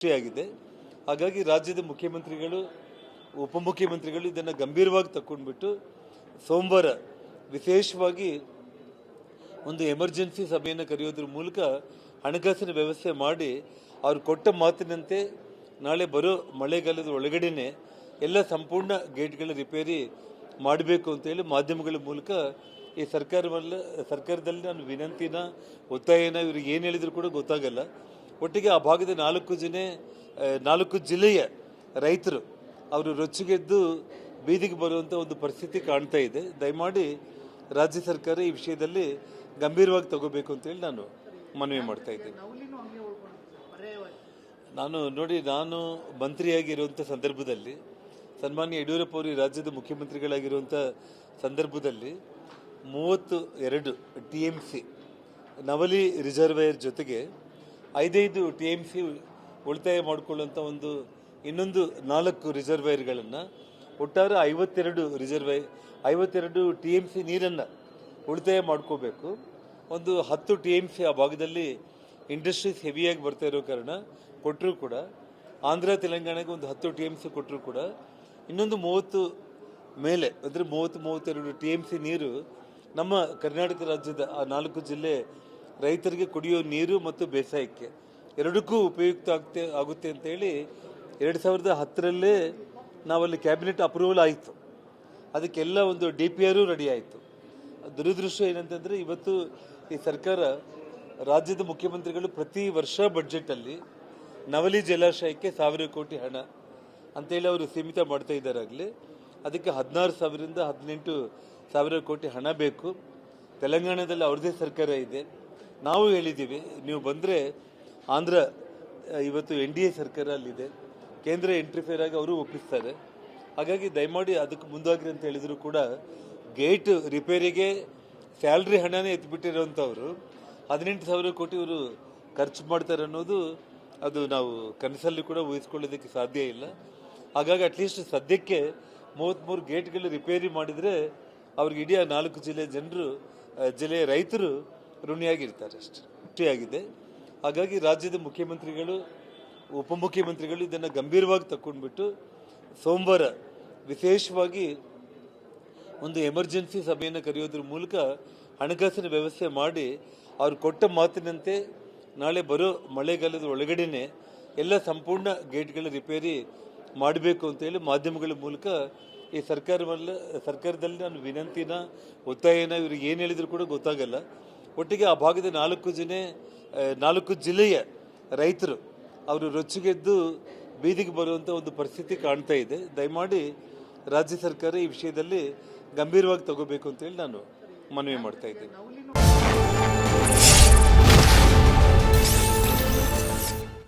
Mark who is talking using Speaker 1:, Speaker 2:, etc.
Speaker 1: ಆಗಿದೆ. ಹಾಗಾಗಿ ರಾಜ್ಯದ ಮುಖ್ಯಮಂತ್ರಿಗಳು, ಉಪಮುಖ್ಯಮಂತ್ರಿಗಳು ಇದನ್ನು ಗಂಭೀರವಾಗಿ ತಗೊಂಡ್ಬಿಟ್ಟು ಸೋಮವಾರ ವಿಶೇಷವಾಗಿ ಒಂದು ಎಮರ್ಜೆನ್ಸಿ ಸಭೆಯನ್ನು ಕರೆಯೋದ್ರ ಮೂಲಕ ಹಣಕಾಸಿನ ವ್ಯವಸ್ಥೆ ಮಾಡಿ ಅವರು ಕೊಟ್ಟ ಮಾತಿನಂತೆ ನಾಳೆ ಬರೋ ಮಳೆಗಾಲದ ಒಳಗಡೆನೆ ಎಲ್ಲ ಸಂಪೂರ್ಣ ಗೇಟ್ಗಳ ರಿಪೇರಿ ಮಾಡಬೇಕು ಅಂತೇಳಿ ಮಾಧ್ಯಮಗಳ ಮೂಲಕ ಈ ಸರ್ಕಾರದಲ್ಲಿ ನಾನು ವಿನಂತಿನ ಒತ್ತಾಯನ ಇವ್ರಿಗೆ ಏನು ಹೇಳಿದ್ರು ಕೂಡ ಗೊತ್ತಾಗಲ್ಲ. ಒಟ್ಟಿಗೆ ಆ ಭಾಗದ 4 ಜಿಲ್ಲೆಯ ರೈತರು ಅವರು ರೊಚ್ಚಿಗೆದ್ದು ಬೀದಿಗೆ ಬರುವಂಥ ಒಂದು ಪರಿಸ್ಥಿತಿ ಕಾಣ್ತಾ ಇದೆ. ದಯಮಾಡಿ ರಾಜ್ಯ ಸರ್ಕಾರ ಈ ವಿಷಯದಲ್ಲಿ ಗಂಭೀರವಾಗಿ ತಗೋಬೇಕು ಅಂತೇಳಿ ನಾನು ಮನವಿ ಮಾಡ್ತಾ ಇದ್ದೇನೆ. ನಾನು ಮಂತ್ರಿಯಾಗಿರುವಂಥ ಸಂದರ್ಭದಲ್ಲಿ, ಸನ್ಮಾನ್ಯ ಯಡಿಯೂರಪ್ಪ ಅವರು ರಾಜ್ಯದ ಮುಖ್ಯಮಂತ್ರಿಗಳಾಗಿರುವಂಥ ಸಂದರ್ಭದಲ್ಲಿ 32 TMC ನವಲಿ ರಿಸರ್ವೇಯರ್ ಜೊತೆಗೆ 5 TMC ಉಳಿತಾಯ ಮಾಡಿಕೊಳ್ಳುವಂಥ ಇನ್ನೊಂದು 4 ರಿಸರ್ವೇಯರ್ಗಳನ್ನು ಒಟ್ಟಾರೆ 52 TMC ನೀರನ್ನು ಉಳಿತಾಯ ಮಾಡ್ಕೋಬೇಕು. 10 TMC ಆ ಭಾಗದಲ್ಲಿ ಇಂಡಸ್ಟ್ರೀಸ್ ಹೆವಿಯಾಗಿ ಬರ್ತಾ ಇರೋ ಕಾರಣ ಕೊಟ್ಟರು ಕೂಡ, ಆಂಧ್ರ ತೆಲಂಗಾಣಕ್ಕೆ 10 TMC ಕೊಟ್ಟರು ಕೂಡ ಇನ್ನೊಂದು 30 ಮೇಲೆ ಅಂದರೆ 32 TMC ನೀರು ನಮ್ಮ ಕರ್ನಾಟಕ ರಾಜ್ಯದ ಆ 4 ಜಿಲ್ಲೆ ರೈತರಿಗೆ ಕುಡಿಯೋ ನೀರು ಮತ್ತು ಬೇಸಾಯಕ್ಕೆ ಎರಡಕ್ಕೂ ಉಪಯುಕ್ತ ಆಗುತ್ತೆ ಅಂತೇಳಿ 2010ರಲ್ಲೇ ನಾವಲ್ಲಿ ಕ್ಯಾಬಿನೆಟ್ ಅಪ್ರೂವಲ್ ಆಯಿತು. ಅದಕ್ಕೆಲ್ಲ DPR ರೆಡಿ ಆಯಿತು. ದುರದೃಷ್ಟ ಏನಂತಂದರೆ ಇವತ್ತು ಈ ಸರ್ಕಾರ, ರಾಜ್ಯದ ಮುಖ್ಯಮಂತ್ರಿಗಳು ಪ್ರತಿ ವರ್ಷ ಬಡ್ಜೆಟಲ್ಲಿ ನವಲಿ ಜಲಾಶಯಕ್ಕೆ 1000 ಕೋಟಿ ಹಣ ಅಂತೇಳಿ ಅವರು ಸೀಮಿತ ಮಾಡ್ತಾ ಇದ್ದಾರಾಗಲಿ ಅದಕ್ಕೆ 16,000ರಿಂದ 18,000 ಕೋಟಿ ಹಣ ಬೇಕು. ತೆಲಂಗಾಣದಲ್ಲಿ ಅವ್ರದ್ದೇ ಸರ್ಕಾರ ಇದೆ. ನಾವು ಹೇಳಿದ್ದೀವಿ, ನೀವು ಬಂದರೆ ಆಂಧ್ರ ಇವತ್ತು NDA ಸರ್ಕಾರ ಅಲ್ಲಿದೆ, ಕೇಂದ್ರ ಇಂಟರ್ಫಿಯರ್ ಆಗಿ ಅವರು ಒಪ್ಪಿಸ್ತಾರೆ. ಹಾಗಾಗಿ ದಯಮಾಡಿ ಅದಕ್ಕೆ ಮುಂದಾಗ್ರಿ ಅಂತ ಹೇಳಿದ್ರು ಕೂಡ ಗೇಟ್ ರಿಪೇರಿಗೆ ಸ್ಯಾಲ್ರಿ ಹಣನೇ ಎತ್ಬಿಟ್ಟಿರೋಂಥವ್ರು 18,000 ಕೋಟಿ ಇವರು ಖರ್ಚು ಮಾಡ್ತಾರೆ ಅನ್ನೋದು ಅದು ನಾವು ಕನಸಲ್ಲಿ ಕೂಡ ಊಹಿಸ್ಕೊಳ್ಳೋದಕ್ಕೆ ಸಾಧ್ಯ ಇಲ್ಲ. ಹಾಗಾಗಿ ಅಟ್ಲೀಸ್ಟ್ ಸದ್ಯಕ್ಕೆ 33 ಗೇಟ್ಗಳು ರಿಪೇರಿ ಮಾಡಿದರೆ ಅವ್ರಿಗೆ ಇಡೀ 4 ಜಿಲ್ಲೆಯ ರೈತರು ಋಣಿಯಾಗಿರ್ತಾರೆ ಅಷ್ಟೇ ಆಗಿದೆ. ಹಾಗಾಗಿ ರಾಜ್ಯದ ಮುಖ್ಯಮಂತ್ರಿಗಳು, ಉಪಮುಖ್ಯಮಂತ್ರಿಗಳು ಇದನ್ನು ಗಂಭೀರವಾಗಿ ತಗೊಂಡ್ಬಿಟ್ಟು ಸೋಮವಾರ ವಿಶೇಷವಾಗಿ ಒಂದು ಎಮರ್ಜೆನ್ಸಿ ಸಭೆಯನ್ನು ಕರೆಯೋದ್ರ ಮೂಲಕ ಹಣಕಾಸಿನ ವ್ಯವಸ್ಥೆ ಮಾಡಿ ಅವರು ಕೊಟ್ಟ ಮಾತಿನಂತೆ ನಾಳೆ ಬರೋ ಮಳೆಗಾಲದ ಒಳಗಡೆನೆ ಎಲ್ಲ ಸಂಪೂರ್ಣ ಗೇಟ್ಗಳ ರಿಪೇರಿ ಮಾಡಬೇಕು ಅಂತೇಳಿ ಮಾಧ್ಯಮಗಳ ಮೂಲಕ ಈ ಸರ್ಕಾರದಲ್ಲಿ ನಾನು ವಿನಂತಿನ ಒತ್ತಾಯನ ಇವ್ರಿಗೆ ಏನು ಹೇಳಿದ್ರು ಕೂಡ ಗೊತ್ತಾಗಲ್ಲ. ಒಟ್ಟಿಗೆ ಆ ಭಾಗದ 4 ಜಿಲ್ಲೆಯ ರೈತರು ಅವರು ರೊಚ್ಚಿಗೆದ್ದು ಬೀದಿಗೆ ಬರುವಂಥ ಒಂದು ಪರಿಸ್ಥಿತಿ ಕಾಣ್ತಾ ಇದೆ. ದಯಮಾಡಿ ರಾಜ್ಯ ಸರ್ಕಾರ ಈ ವಿಷಯದಲ್ಲಿ ಗಂಭೀರವಾಗಿ ತಗೋಬೇಕು ಅಂತೇಳಿ ನಾನು ಮನವಿ ಮಾಡ್ತಾ ಇದ್ದೇನೆ.